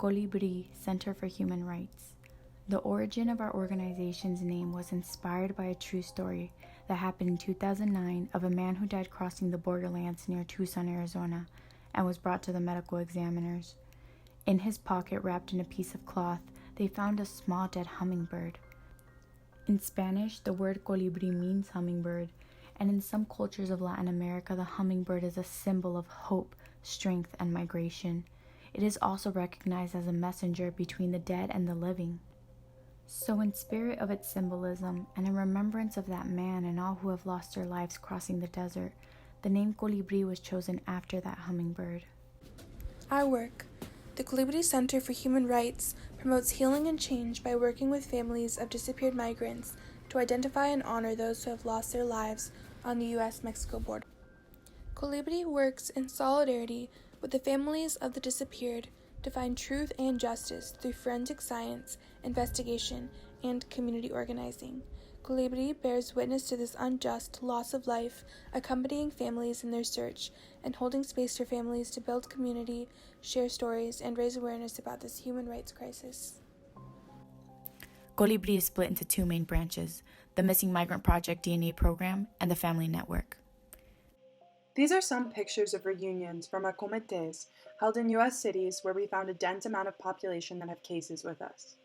Colibri Center for Human Rights. The origin of our organization's name was inspired by a true story that happened in 2009 of a man who died crossing the borderlands near Tucson, Arizona, and was brought to the medical examiners. In his pocket, wrapped in a piece of cloth, they found a small dead hummingbird. In Spanish, the word colibri means hummingbird, and in some cultures of Latin America, the hummingbird is a symbol of hope, strength, and migration. It is also recognized as a messenger between the dead and the living. So in spirit of its symbolism, and in remembrance of that man and all who have lost their lives crossing the desert, the name Colibri was chosen after that hummingbird. Our work. The Colibri Center for Human Rights promotes healing and change by working with families of disappeared migrants to identify and honor those who have lost their lives on the U.S.-Mexico border. Colibri works in solidarity with the families of the disappeared to find truth and justice through forensic science, investigation, and community organizing. Colibri bears witness to this unjust loss of life, accompanying families in their search, and holding space for families to build community, share stories, and raise awareness about this human rights crisis. Colibri is split into two main branches, the Missing Migrant Project DNA program and the Family Network. These are some pictures of reunions from our comités held in U.S. cities where we found a dense amount of population that have cases with us.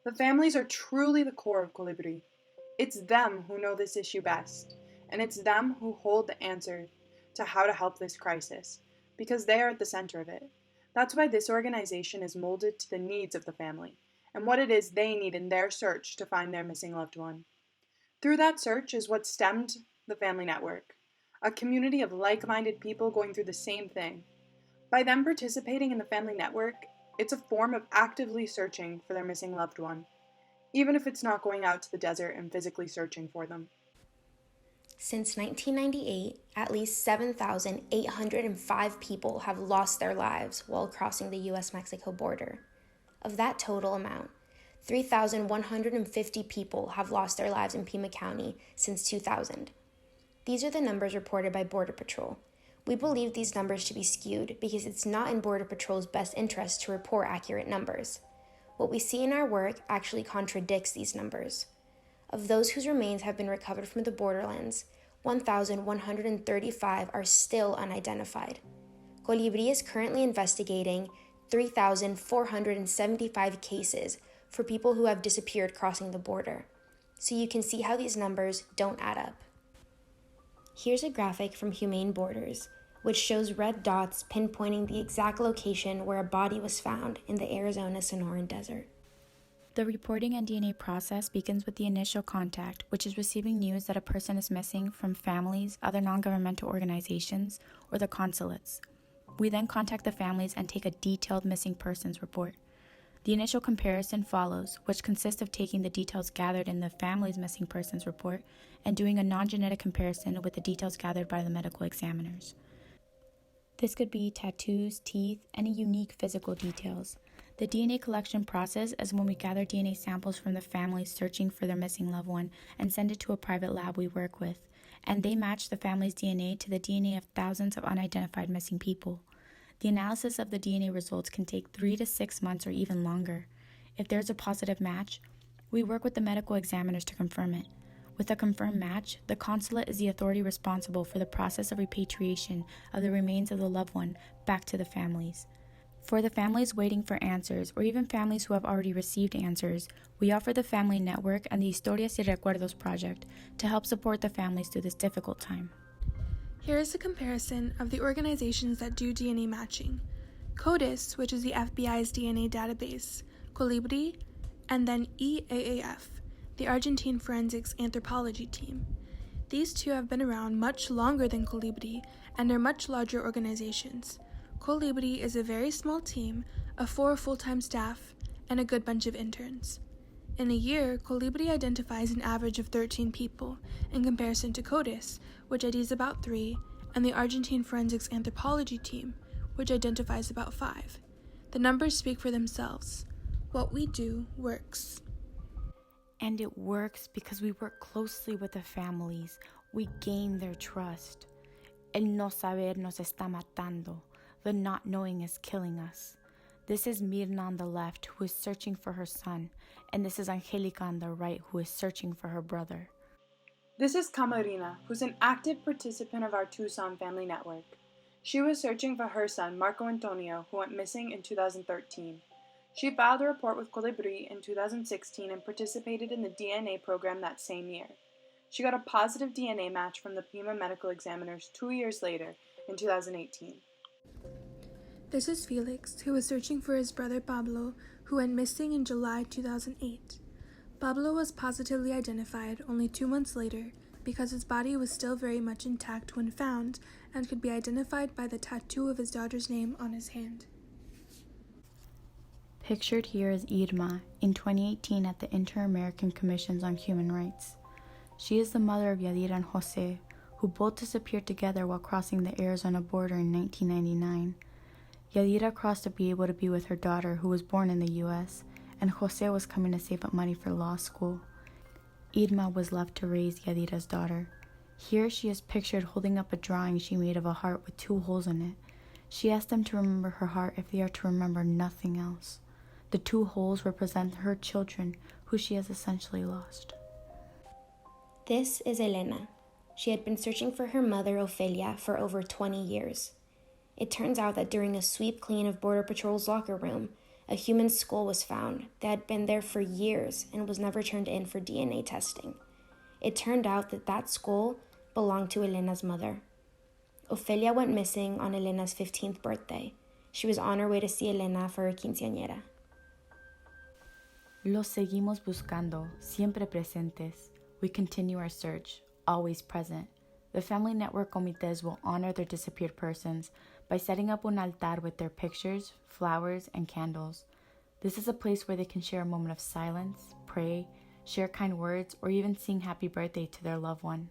The families are truly the core of Colibri. It's them who know this issue best, and it's them who hold the answer to how to help this crisis, because they are at the center of it. That's why this organization is molded to the needs of the family, and what it is they need in their search to find their missing loved one. Through that search is what stemmed the Family Network, a community of like-minded people going through the same thing. By them participating in the Family Network, it's a form of actively searching for their missing loved one, even if it's not going out to the desert and physically searching for them. Since 1998, at least 7,805 people have lost their lives while crossing the U.S.-Mexico border. Of that total amount, 3,150 people have lost their lives in Pima County since 2000. These are the numbers reported by Border Patrol. We believe these numbers to be skewed because it's not in Border Patrol's best interest to report accurate numbers. What we see in our work actually contradicts these numbers. Of those whose remains have been recovered from the borderlands, 1,135 are still unidentified. Colibri is currently investigating 3,475 cases for people who have disappeared crossing the border. So you can see how these numbers don't add up. Here's a graphic from Humane Borders, which shows red dots pinpointing the exact location where a body was found in the Arizona-Sonoran desert. The reporting and DNA process begins with the initial contact, which is receiving news that a person is missing from families, other non-governmental organizations, or the consulates. We then contact the families and take a detailed missing persons report. The initial comparison follows, which consists of taking the details gathered in the family's missing persons report and doing a non-genetic comparison with the details gathered by the medical examiners. This could be tattoos, teeth, any unique physical details. The DNA collection process is when we gather DNA samples from the families searching for their missing loved one and send it to a private lab we work with, and they match the family's DNA to the DNA of thousands of unidentified missing people. The analysis of the DNA results can take 3 to 6 months or even longer. If there's a positive match, we work with the medical examiners to confirm it. With a confirmed match, the consulate is the authority responsible for the process of repatriation of the remains of the loved one back to the families. For the families waiting for answers, or even families who have already received answers, we offer the Family Network and the Historias y Recuerdos project to help support the families through this difficult time. Here is a comparison of the organizations that do DNA matching. CODIS, which is the FBI's DNA database, Colibri, and then EAAF, the Argentine Forensics Anthropology Team. These two have been around much longer than Colibri and are much larger organizations. Colibri is a very small team of 4 full-time staff and a good bunch of interns. In a year, Colibri identifies an average of 13 people, in comparison to CODIS, which IDs about 3, and the Argentine Forensics Anthropology Team, which identifies about 5. The numbers speak for themselves. What we do works. And it works because we work closely with the families. We gain their trust. El no saber nos está matando. The not knowing is killing us. This is Mirna on the left, who is searching for her son, and this is Angelica on the right, who is searching for her brother. This is Camarina, who's an active participant of our Tucson family network. She was searching for her son, Marco Antonio, who went missing in 2013. She filed a report with Colibri in 2016 and participated in the DNA program that same year. She got a positive DNA match from the Pima medical examiners 2 years later, in 2018. This is Felix, who was searching for his brother Pablo, who went missing in July 2008. Pablo was positively identified only 2 months later because his body was still very much intact when found and could be identified by the tattoo of his daughter's name on his hand. Pictured here is Irma in 2018 at the Inter-American Commissions on Human Rights. She is the mother of Yadira and Jose, who both disappeared together while crossing the Arizona border in 1999. Yadira crossed to be able to be with her daughter, who was born in the U.S., and Jose was coming to save up money for law school. Irma was left to raise Yadira's daughter. Here she is pictured holding up a drawing she made of a heart with 2 holes in it. She asked them to remember her heart if they are to remember nothing else. The 2 holes represent her children, who she has essentially lost. This is Elena. She had been searching for her mother, Ofelia, for over 20 years. It turns out that during a sweep clean of Border Patrol's locker room, a human skull was found that had been there for years and was never turned in for DNA testing. It turned out that that skull belonged to Elena's mother. Ofelia went missing on Elena's 15th birthday. She was on her way to see Elena for her quinceañera. Los seguimos buscando, siempre presentes. We continue our search, always present. The Family Network Comités will honor their disappeared persons by setting up un altar with their pictures, flowers, and candles. This is a place where they can share a moment of silence, pray, share kind words, or even sing happy birthday to their loved one.